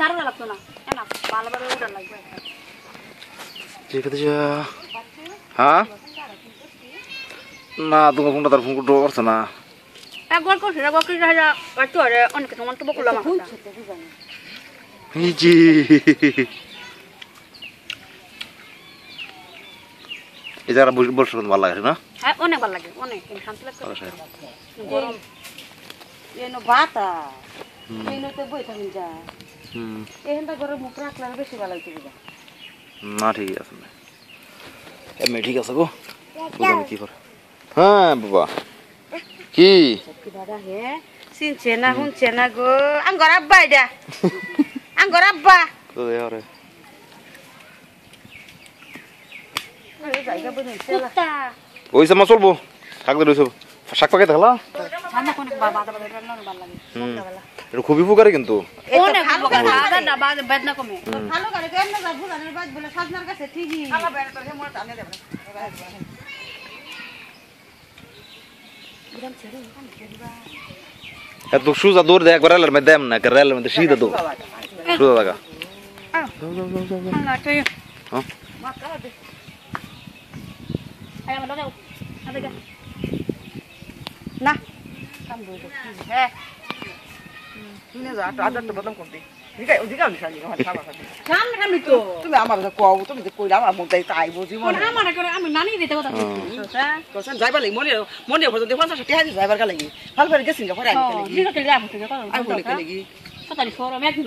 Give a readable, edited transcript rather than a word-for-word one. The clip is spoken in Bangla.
তারও লাগতো না না ভালোভাবে উড়ান লাগবে ঠিক আছে হ্যাঁ না তোমার ফোনটা তার ফোন করতে পারছে না একবার করছি একবার কি যা একটু আরে অনেক সময় তো বকুলাম এই জি এই জায়গা বসে ভালো লাগে না হ্যাঁ অনেক ভালো লাগে অনেক শান্তি লাগে গরম এনো বাতা এনো তো বই থাকেন যা এখানটা ঘরে মুখ রাখলে বেশি ভালো হইতে বুঝা না ঠিক আছে না এমনি ঠিক আছে গো বুঝলাম কি করে হ্যাঁ বাবা কি দাদা হে চিনছে না শুনছে না গো আঙ্গর আব্বা এটা আঙ্গর আব্বা তো আরে জায়গা বনেছে কুত্তা ওই সময় চলবো থাকতে রয়েছে শাক পাকে থাকলা ঠান্ডা কোন বাবা বাবা রান্না ভালো লাগে এটা খুবই উপকারী কিন্তু অনেক ভালো লাগে না বাদ বেদনা কমে ভালো করে কেন না বুঝানোর বাদ বলে সাজনার কাছে ঠিকই আলা বের করে মোর টানে দেব এত সুজা দৌড় দেয় একবার রেলের মধ্যে দেম না রেলের মধ্যে সিধা দৌড় সুজা জায়গা না তুই হ্যাঁ আয় আমরা যাও আবেগা না কাম বই হ্যাঁ তুমি যা আজ তো বদম করতে দিগাই দিগাও নিছানি খাবা সামনে সামনে তো তুমি আমার কও তুমি যে কইলা আমার মন তাই তাই বুঝি মনে আমার করে আমি নানি দিতে কথা বলছি হ্যাঁ তো সেন যাইবার লাগি মনে মনে পর্যন্ত 50 টাকা যাইবার কা লাগি ভালো করে গেছিন পরে আমি দিকে যাব তো কথা আমি বলে লাগি কথা সরম একদিন